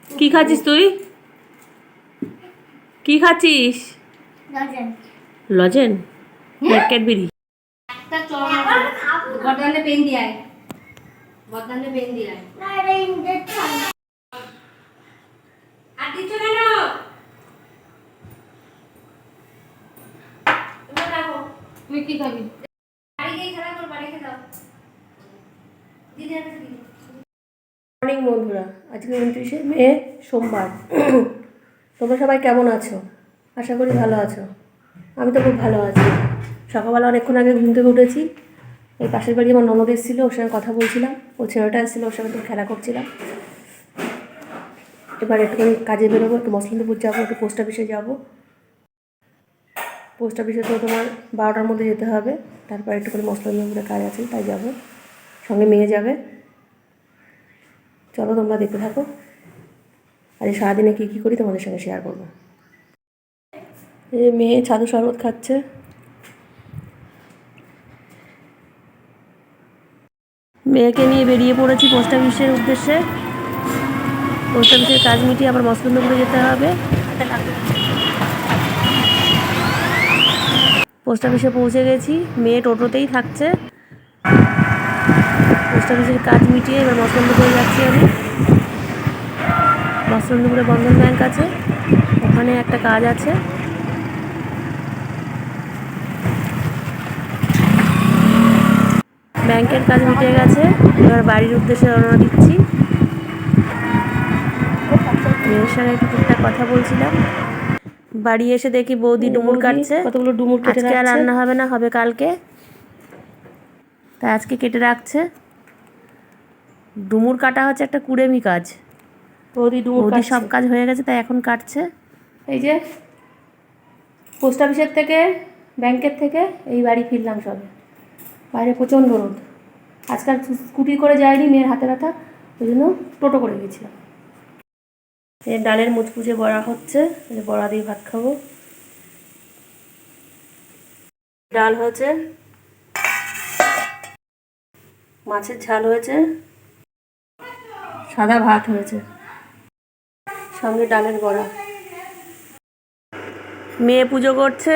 কি খাচ্ছিস তুই? কি খাচ্ছিস? লজেন ক্যাডবেরি। একটা চল বদলে পেন দিয়ায় বদলে পেন দিয়ায় আর দিচ্ছ কেন? তুমি রাখো। তুই কি খাবি? বাড়ি গিয়ে খেলা কর, বাড়ি খেয়ে দাও। দিদি আর দিদি। মর্নিং বন্ধুরা, আজকে 29শে মে সোমবার। তোমরা সবাই কেমন আছো? আশা করি ভালো আছো। আমি তো খুব ভালো আছি। সকালবেলা অনেকক্ষণ আগে ঘুম থেকে উঠেছি। এই পাশের বাড়ি আমার ননদ এসেছিলো, ওর সঙ্গে কথা বলছিলাম। ও ছেলেটা এসেছিলো, ওর সঙ্গে একটু খেলা করছিলাম। এবার একটুখানি কাজে বেরোবো, একটু মসলিন্দপুর যাবো, একটু পোস্ট অফিসে যাবো। পোস্ট অফিসে তো তোমার 12টার মধ্যে যেতে হবে। তারপর একটুখানি মসলিন্দপুরে কাজ আছে, তাই যাবো। সঙ্গে মেয়ে যাবে। চলো তোমরা দেখতে থাকো। আজ সারাদিনে কী কী করি তোমাদের সঙ্গে শেয়ার করবো। এই মেয়ে ছাতু শরবত খাচ্ছে। মেয়েকে নিয়ে বেরিয়ে পড়েছি পোস্ট অফিসের উদ্দেশ্যে। পোস্ট অফিসের কাজ মিটিয়ে আবার মসলিন্দপুরে যেতে হবে। পোস্ট অফিসে পৌঁছে গেছি, মেয়ে টোটোতেই থাকছে। পোস্ট অফিসের কাজ মিটিয়ে এবার মসলিন্দপুরে যাচ্ছি আমি। মসলিন্দপুরে বন্ধন ব্যাংক আছে, ওখানে একটা কাজ আছে। ব্যাংকের কাজ মিটে গেছে, এবার বাড়ির উদ্দেশ্যে রওনা দিচ্ছি। মেয়ের সঙ্গে একটু টুকটাক কথা বলছিলাম। বাড়ি এসে দেখি বৌদি ডুমুর কাটছে। কতগুলো ডুমুর কেটে রাখছে। আজকে আর রান্না হবে না, হবে কালকে, তাই আজকে কেটে রাখছে। ডুমুর কাটা হচ্ছে একটা কুড়েমি কাজ। বৌদি সব কাজ হয়ে গেছে, তাই এখন কাটছে। এই যে পোস্ট অফিসের থেকে, ব্যাংকের থেকে এই বাড়ি ফিরলাম সবে। বাইরে প্রচণ্ড রোদ। আজকাল স্কুটি করে যায়নি, মেয়ের হাতে ব্যথা, ওই জন্য টোটো করে গেছিলাম। এই ডালের মুচকুচে বড়া হচ্ছে, বড়া দিয়ে ভাত খাবো। ডাল হয়েছে, মাছের ঝাল হয়েছে, সাদা ভাত হয়েছে, সঙ্গে ডালের বড়া। মেয়ে পুজো করছে।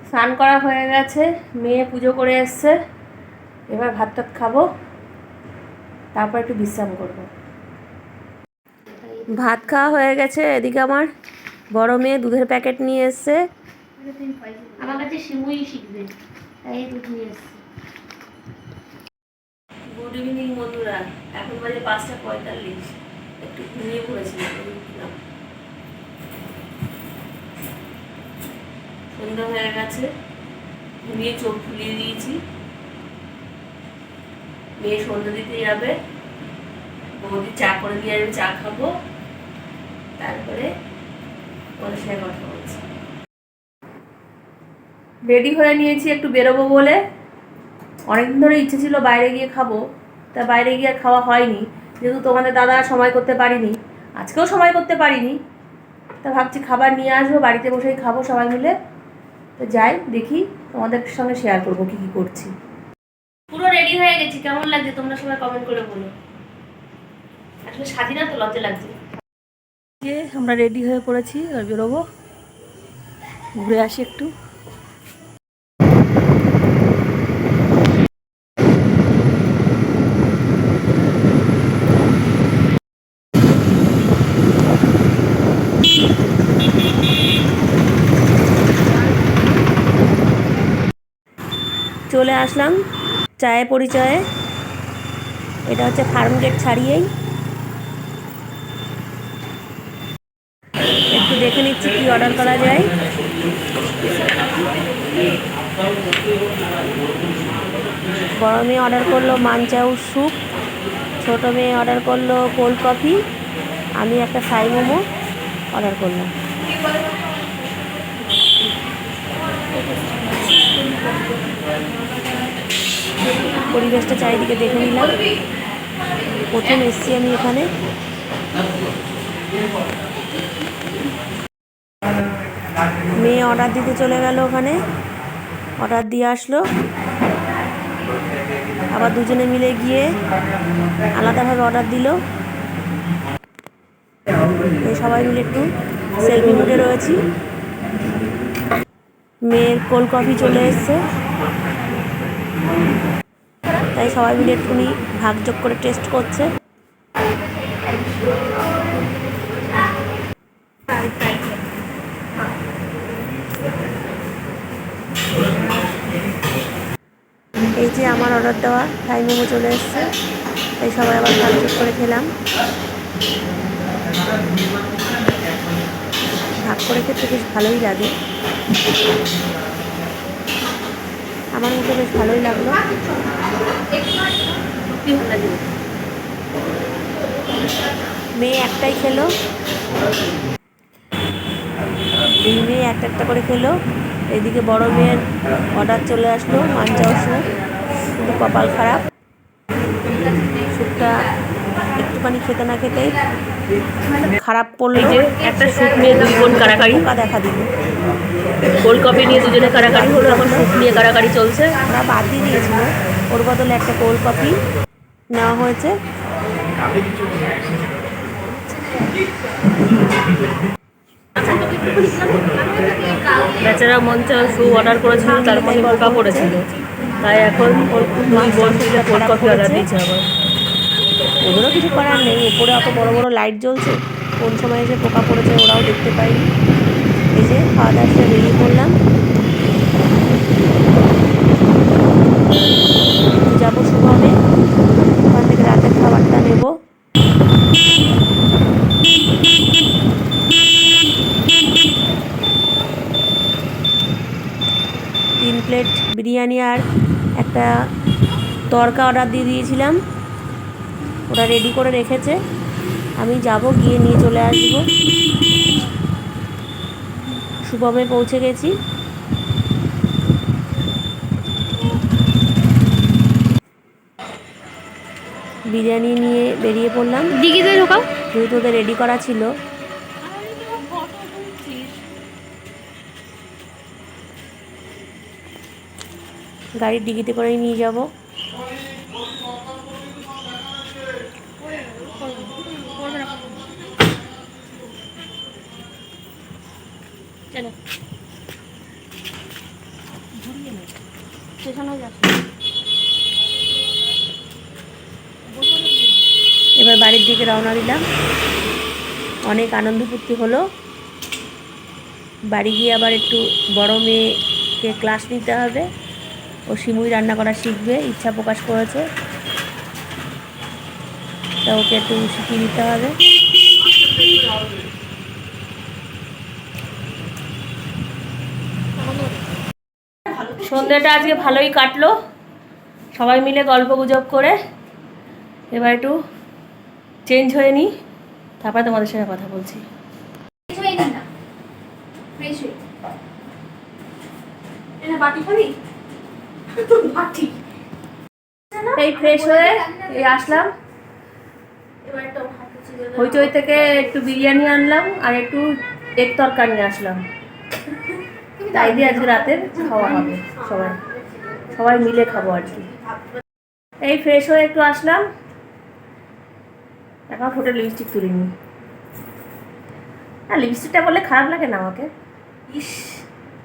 স্নান করা হয়ে গেছে, মেয়ে পুজো করে এসছে। এবার ভাত টাত খাবো, তারপর একটু বিশ্রাম করব। ভাত খাওয়া হয়ে গেছে। এদিকে আমার বড় মেয়ে দুধের প্যাকেট নিয়ে এসছে। আমার কাছে শিমুই শিখবে, তাই দুধ নিয়ে এসছে। গুড ইভিনিং বন্ধুরা, এখন বাজে 5:45। একটু ঘুমিয়ে পড়েছিলাম, সন্ধ্যা হয়ে গেছে, ঘুমিয়ে চোখ ফুলিয়ে দিয়েছি। মেয়ে সন্ধ্যা দিতে যাবে, বৌদি চা করে দিয়ে আসবে, চা খাবো, তারপরে ওদের সঙ্গে কথা বলছি। রেডি হয়ে নিয়েছি একটু বেরোবো বলে। অনেকদিন ধরে ইচ্ছে ছিল বাইরে গিয়ে খাবো, তা বাইরে গিয়ে খাওয়া হয়নি, যেহেতু তোমাদের দাদা সময় করতে পারিনি, আজকেও সময় করতে পারিনি। তা ভাবছি খাবার নিয়ে আসবো, বাড়িতে বসেই খাবো সবাই মিলে। তো যাই, দেখি, তোমাদের সঙ্গে শেয়ার করবো কী কী করছি। পুরো রেডি হয়ে গেছি, কেমন লাগছে তোমরা সবাই কমেন্ট করে বলো। আসলে সাজি না তো, লজ্জা লাগছে। আমরা রেডি হয়ে পড়েছি, এবার বেরোবো, ঘুরে আসি একটু। চলে আসলাম চায়ে পরিচয়ে। এটা হচ্ছে ফার্ম গেট ছাড়িয়েই। একটু দেখে নিচ্ছি কি অর্ডার করা যায়। বড় মেয়ে অর্ডার করলো মানচাউ স্যুপ, ছোটো মেয়ে অর্ডার করলো কোল্ড কফি, আমি একটা ফ্রাই মোমো অর্ডার করলাম। পরিবেশটা চারিদিকে দেখে নিলাম। প্রথম এসছি আমি এখানে। মেয়ে অর্ডার দিতে চলে গেল, ওখানে অর্ডার দিয়ে আসলো। আবার দুজনে মিলে গিয়ে আলাদাভাবে অর্ডার দিল। এই সবাই মিলে একটু সেলফি মুডে রয়েছি। মেয়ের কোল্ড কফি চলে এসছে, তাই সবাই মিলে একটুখানি ভাগযোগ করে টেস্ট করছে। এই যে আমার অর্ডার দেওয়া থাই মোমো চলে এসছে, তাই সবাই আবার ভাগযোগ করে খেলাম। ভাগ করে খেতে বেশ ভালোই লাগে, আমার মতো বেশ ভালোই লাগলো। মেয়ে একটাই খেলো, দুই মেয়ে একটা একটা করে খেলো। এদিকে বড় মেয়ের অর্ডার চলে আসলো মান চাওয়ার সময়, কিন্তু কপাল খারাপ, স্যুপটা একটুখানি খেতে না খেতেই খারাপ পড়লো। যে একটা স্যুপ নিয়ে দুই বোন কারাকারি, পোকা দেখা দিল। কোল্ড কফি নিয়ে দুজনে কারাকারি হলো, এখন স্যুপ নিয়ে কারাকারি চলছে। ওরা বাদ দিয়ে দিয়েছিল, ওর বদলে একটা কোল্ড কফি নেওয়া হয়েছে। বেচারা মঞ্চ স্যুপ অর্ডার করেছিল, তার মধ্যে পোকা পড়েছিল, তাই এখন দুই বোন মিলে কোল্ড কফি অর্ডার দিয়েছে। আবার ওদেরও কিছু করার নেই, উপরে অত বড় বড় লাইট জ্বলছে, কোন সময় এসে পোকা পড়েছে ওরাও দেখতে পাইনি। এই যে খাওয়া দাওয়া সেরে বেরিয়ে পড়লাম, যাবো শুভমে, ওখান থেকে রাতের খাবারটা নেব। 3 প্লেট বিরিয়ানি আর একটা তড়কা অর্ডার দিয়ে দিয়েছিলাম, ওরা রেডি করে রেখেছে, আমি যাব গিয়ে নিয়ে চলে আসবো। শুভমে পৌঁছে গেছি। বিরিয়ানি নিয়ে বেরিয়ে পড়লাম, ডিগিতে ঢোকাও। যেহেতু ওদের রেডি করা ছিল। গাড়ির ডিগিতে করেই নিয়ে যাব। চলো স্টেশনে যাচ্ছি। এবার বাড়ির দিকে রওনা দিলাম। অনেক আনন্দ ফুর্তি হলো। বাড়ি গিয়ে আবার একটু বড় মেয়েকে ক্লাস নিতে হবে, ও সিমুই রান্না করা শিখবে, ইচ্ছা প্রকাশ করেছে, তা ওকে একটু শিখিয়ে দিতে হবে। সন্ধ্যাটা আজকে ভালোই কাটলো, সবাই মিলে গল্প গুজব করে। এবার একটু চেঞ্জ হয়ে নিই, তারপরে তোমাদের সাথে কথা বলছি। এই ফ্রেশ হয়ে এই আসলাম, হইচই থেকে একটু বিরিয়ানি আনলাম আর একটু এগ তরকারি নিয়ে আসলাম, তাই দিয়ে আজকে রাতের খাওয়া হবে, সবাই সবাই মিলে খাবো আর কি। এই ফ্রেশ হয়ে একটু আসলাম, এখন ঠোঁটে লিপস্টিক তুলিনি। না, লিপস্টিকটা বললে খারাপ লাগে না আমাকে, ইস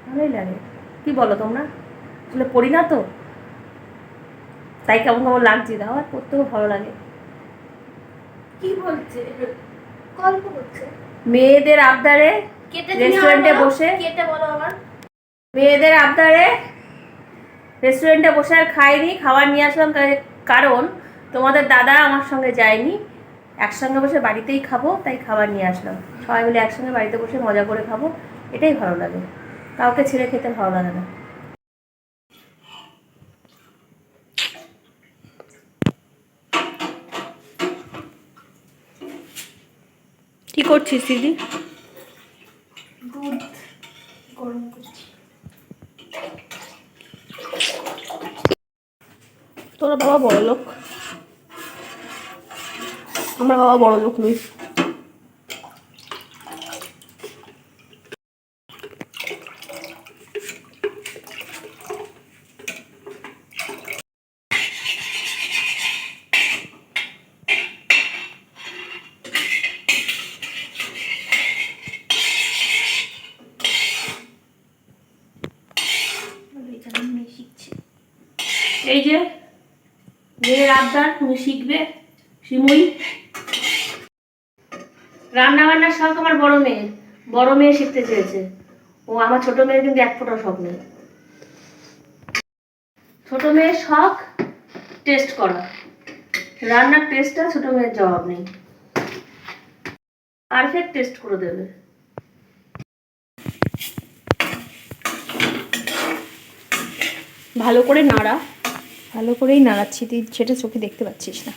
ভালোই লাগে। কি বলো তোমরা? আসলে পড়ি না তো, তাই কেমন কেমন লাগছে, দাও আর পড়তেও ভালো লাগে। কি বলছে? গল্প করছে। মেয়েদের আবদারে রেস্টুরেন্টে বসে, কেটে বলো আবার। মেয়েদের আবদারে রেস্টুরেন্টে বসে আর খাইনি, খাবার নিয়ে আসলাম, কারণ তোমাদের দাদা আমার সঙ্গে যায়নি, একসঙ্গে বসে বাড়িতেই খাবো, তাই খাবার নিয়ে আসলাম। সবাই মিলে একসঙ্গে বাড়িতে বসে মজা করে খাবো, এটাই ভালো লাগে, কাউকে ছেড়ে খেতে ভালো লাগে না। কি করছিস দিদি? দুধ গরম করছি। তোর বাবা বড় লোক, আমার বাবা বড় লোক নই। এই যে মেয়ের আবদার, তুমি শিখবে শিমুই। রান্না বান্নার শখ আমার বড় মেয়ে শিখতে চেয়েছে। ও আমার ছোট মেয়ের কিন্তু এক ফোঁটা শখ নেই। ছোট মেয়ের শখ টেস্ট করা, রান্নার টেস্টটা ছোট মেয়ের জবাব নেই, পারফেক্ট টেস্ট করে দেবে। ভালো করে নাড়া, ভালো করেই নাড়াচ্ছি, তুই সেটা চোখে দেখতে পাচ্ছিস না।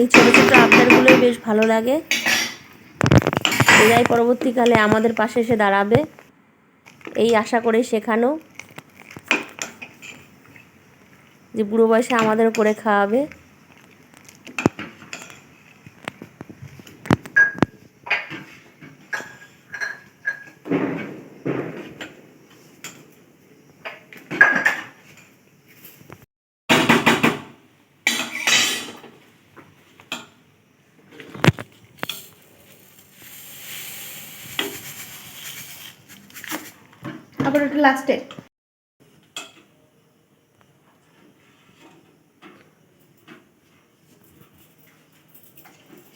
এই ছোটো ছোটো আবদারগুলোই বেশ ভালো লাগে। এরাই পরবর্তীকালে আমাদের পাশে এসে দাঁড়াবে, এই আশা করে শেখানো যে বুড়ো বয়সে আমাদের করে খাওয়াবে। আবার ওটা লাস্টে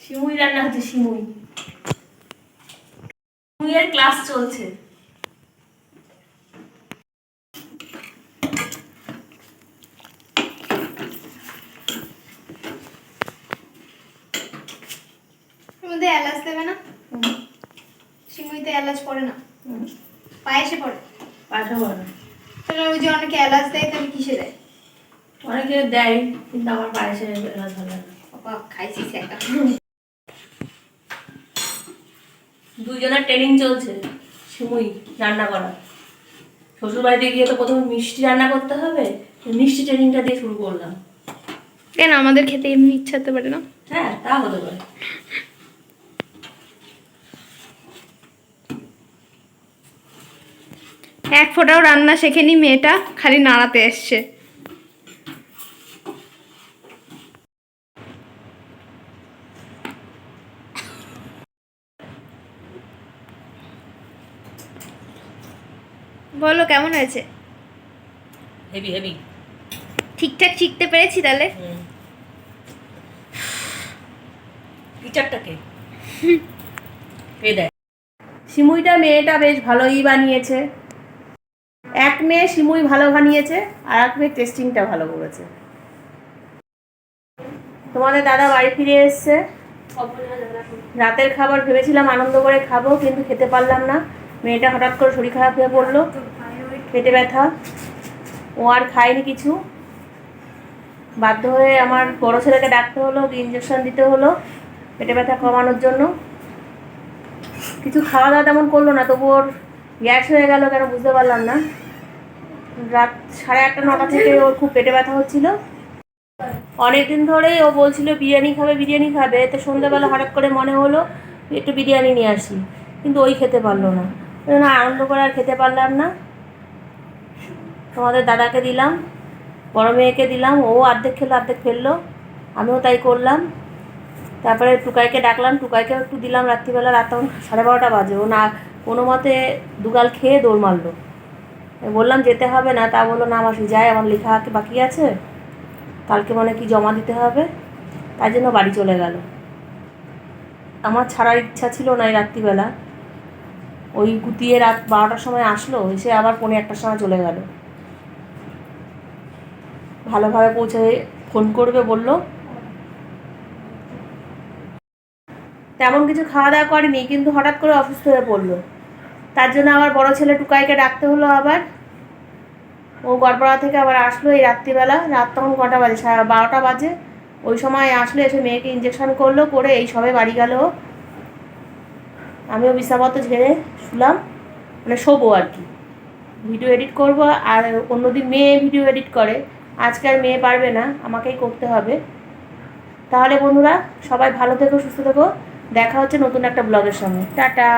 শিমুই রান্না হচ্ছে, শিমুইয়ের ক্লাস চলছে। এর মধ্যে এলাচ দেবে না? সিমুইতে এলাচ পড়ে না, পায়েসে পড়ে। পাশা বড় তাহলে ওই যে অনেকে এলাচ দেয়, তাহলে কিসে দেয়? অনেকে দেয়, কিন্তু আমার পায়েসে এলাচ ভালো লাগে না। বাবা খাইছিস একা। দুইজনের ট্রেনিং চলছে শিমুই রান্না করা। শ্বশুর বাড়িতে গিয়ে তো প্রথমে মিষ্টি রান্না করতে হবে, মিষ্টি ট্রেনিংটা দিয়ে শুরু করলাম। কেন আমাদের খেতে এমনি ইচ্ছা হতে পারে না? হ্যাঁ, তা হতে পারে। এক ফোঁটাও রান্না শেখেনি মেয়েটা, খালি নাড়াতে এসছে। বলো কেমন হয়েছে? Heavy heavy. ঠিকঠাক শিখতে পেরেছি তাহলে? টিচারটাকে এই দেখ, শিমুইটা মেয়েটা বেশ ভালোই বানিয়েছে। এক মেয়ে শিমুই ভালো বানিয়েছে, আর এক মেয়ে টেস্টিংটা ভালো করেছে। তোমাদের দাদা বাড়ি ফিরে এসছে। রাতের খাবার ভেবেছিলাম আনন্দ করে খাবো, কিন্তু খেতে পারলাম না। মেয়েটা হঠাৎ করে শরীর খারাপ হয়ে পড়লো, পেটে ব্যথা, ও আর খায়নি কিছু। বাধ্য হয়ে আমার বড় ছেলেকে ডাকতে হলো, ইঞ্জেকশন দিতে হলো পেটে ব্যথা কমানোর জন্য। কিছু খাওয়া দাওয়া তেমন করলো না, তবু ওর গ্যাস হয়ে গেল কেন বুঝতে পারলাম না। রাত 8:30 9টা থেকে ওর খুব পেটে ব্যথা হচ্ছিল। অনেক দিন ধরেই ও বলছিল বিরিয়ানি খাবে, তো সন্ধ্যাবেলা হঠাৎ করে মনে হলো একটু বিরিয়ানি নিয়ে আসি, কিন্তু ওই খেতে পারলো না। ওই জন্য আনন্দ করে আর খেতে পারলাম না। তোমাদের দাদাকে দিলাম, বড় মেয়েকে দিলাম, ও অর্ধেক খেলো অর্ধেক ফেললো, আমিও তাই করলাম। তারপরে টুকাইকে ডাকলাম, টুকাইকেও একটু দিলাম রাত্রিবেলা। রাত তখন 12:30 বাজে, ও না কোনো মতে দুগাল খেয়ে দৌড় মারলো। বললাম যেতে হবে না, তা বললো না মাসি যাই, আমার লেখা বাকি আছে, কালকে মানে কি জমা দিতে হবে, তাই জন্য বাড়ি চলে গেল। আমার ছাড়ার ইচ্ছা ছিল না এই রাত্রিবেলা। ওই গুতিয়ে রাত 12টার সময় আসলো, এসে আবার 1:45টার সময় চলে গেল। ভালোভাবে পৌঁছে ফোন করবে বললো। তেমন কিছু খাওয়া দাওয়া করেনি, কিন্তু হঠাৎ করে অসুস্থ হয়ে পড়লো। তার জন্য আমার বড় ছেলে টুকাইকে ডাকতে হলো আবার। ও গড়পাড়া থেকে আবার আসলো এই রাত্রিবেলা। রাত তখন কটা বাজে, 12টা বাজে। ওই সময় আসলো, এসে মেয়েকে ইঞ্জেকশন করলো, করে এই সবে বাড়ি গেল। আমিও বিছানাপত্র ঝেড়ে শুলাম, মানে শোবো আর কি। ভিডিও এডিট করব, আর অন্যদিন মেয়ে ভিডিও এডিট করে, আজকে আর মেয়ে পারবে না, আমাকেই করতে হবে। তাহলে বন্ধুরা সবাই ভালো থেকো, সুস্থ থেকো, দেখা হচ্ছে নতুন একটা ব্লগের সঙ্গে। টাটা।